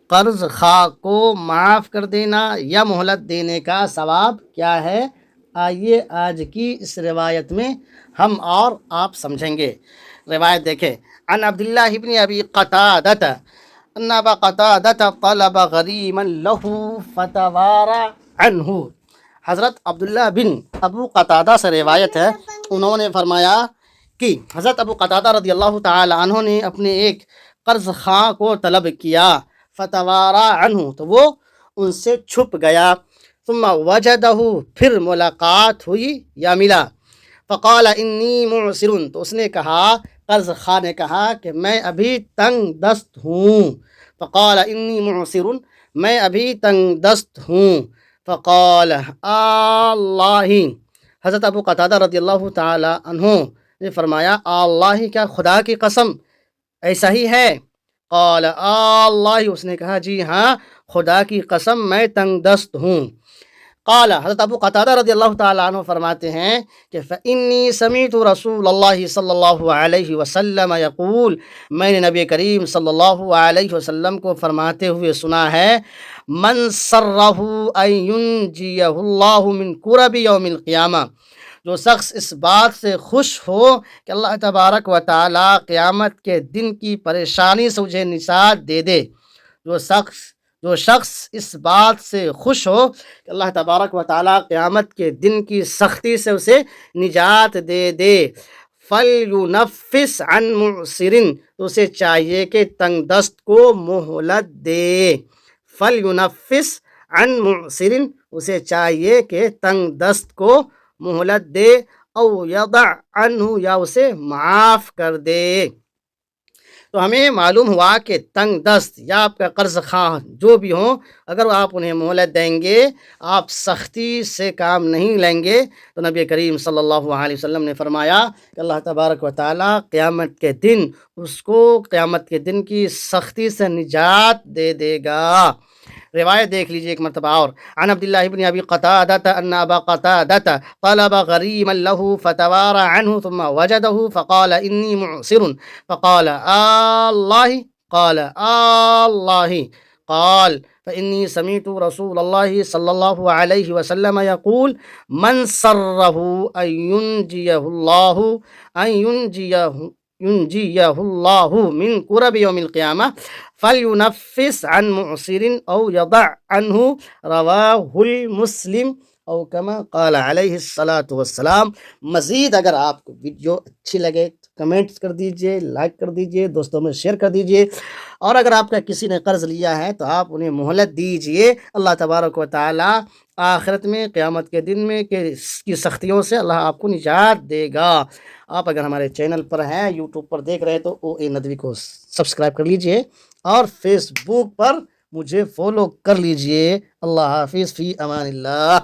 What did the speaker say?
قرض خواہ کو معاف کر دینا یا مہلت دینے کا ثواب کیا ہے؟ آئیے آج کی اس روایت میں ہم اور آپ سمجھیں گے۔ روایت دیکھیں، عن عبداللہ ابن ابی قتادۃ ان ابا قتادۃ طلب غریما له فتوارى عنہ۔ حضرت عبداللہ بن ابو قتادہ سے روایت ہے، انہوں نے فرمایا کہ حضرت ابو قتادہ رضی اللہ تعالی عنہ نے اپنے ایک قرض خواہ کو طلب کیا، فتوارا عنہ، تو وہ ان سے چھپ گیا، ثم وجدہ، پھر ملاقات ہوئی یا ملا، فقال انی معسر، تو اس نے کہا، قرض خواہ نے کہا کہ میں ابھی تنگ دست ہوں، فقال انی معسر، میں ابھی تنگ دست ہوں، فقال اللہ، حضرت ابو قتادہ رضی اللہ تعالی عنہ نے فرمایا، اللہ، کیا خدا کی قسم ایسا ہی ہے؟ قال اللہ، اس نے کہا جی ہاں، خدا کی قسم میں تنگ دست ہوں۔ قال، حضرت ابو قتادہ رضی اللہ تعالیٰ عنہ فرماتے ہیں کہ فإنی سمعت رسول اللہ صلی اللہ علیہ وسلم یقول، میں نے نبی کریم صلی اللہ علیہ وسلم کو فرماتے ہوئے سنا ہے، من سرہ ان ینجیہ اللہ من کرب یوم القیامہ، جو شخص اس بات سے خوش ہو کہ اللہ تبارک و تعالیٰ قیامت کے دن کی پریشانی سے اسے نجات دے دے، جو شخص اس بات سے خوش ہو کہ اللہ تبارک و تعالیٰ قیامت کے دن کی سختی سے اسے نجات دے دے، فَلْيُنَفِّسْ عَنْ مُعْسِرٍ، تو اسے چاہیے کہ تنگ دست کو مہلت دے، فَلْيُنَفِّسْ عَنْ مُعْسِرٍ، اسے چاہیے کہ تنگ دست کو مہلت دے، او یضع عنہ، یا اسے معاف کر دے۔ تو ہمیں معلوم ہوا کہ تنگ دست یا آپ کا قرض خواہ جو بھی ہوں، اگر آپ انہیں مہلت دیں گے، آپ سختی سے کام نہیں لیں گے، تو نبی کریم صلی اللہ علیہ وسلم نے فرمایا کہ اللہ تبارک و تعالیٰ قیامت کے دن اس کو قیامت کے دن کی سختی سے نجات دے دے گا۔ روایت دیکھ لیجئے ایک مرتبہ اور، عن عبداللہ ابن ابی قتادۃ ان ابا قتادۃ طلب غریما له فتوارى عنه ثم وجده فقال انی معسر، فقال اللہ، قال اللہ، قال فإنی سمعت رسول اللہ صلی اللہ علیہ وسلم یقول، من سرہ ان ینجیہ اللہ من کرب یوم القیامہ فلینفس عن معسر او یضع عنہ، رواہ المسلم، او کما قال علیہ الصلاۃ والسلام۔ مزید اگر آپ کو ویڈیو اچھی لگے تو کمنٹس کر دیجئے، لائک کر دیجئے، دوستوں میں شیئر کر دیجئے، اور اگر آپ کا کسی نے قرض لیا ہے تو آپ انہیں مہلت دیجئے، اللہ تبارک و تعالی آخرت میں قیامت کے دن میں کی سختیوں سے اللہ آپ کو نجات دے گا۔ آپ اگر ہمارے چینل پر ہیں، یوٹیوب پر دیکھ رہے ہیں، تو او اے ندوی کو سبسکرائب کر لیجئے، اور فیس بک پر مجھے فالو کر لیجئے۔ اللہ حافظ، فی امان اللہ۔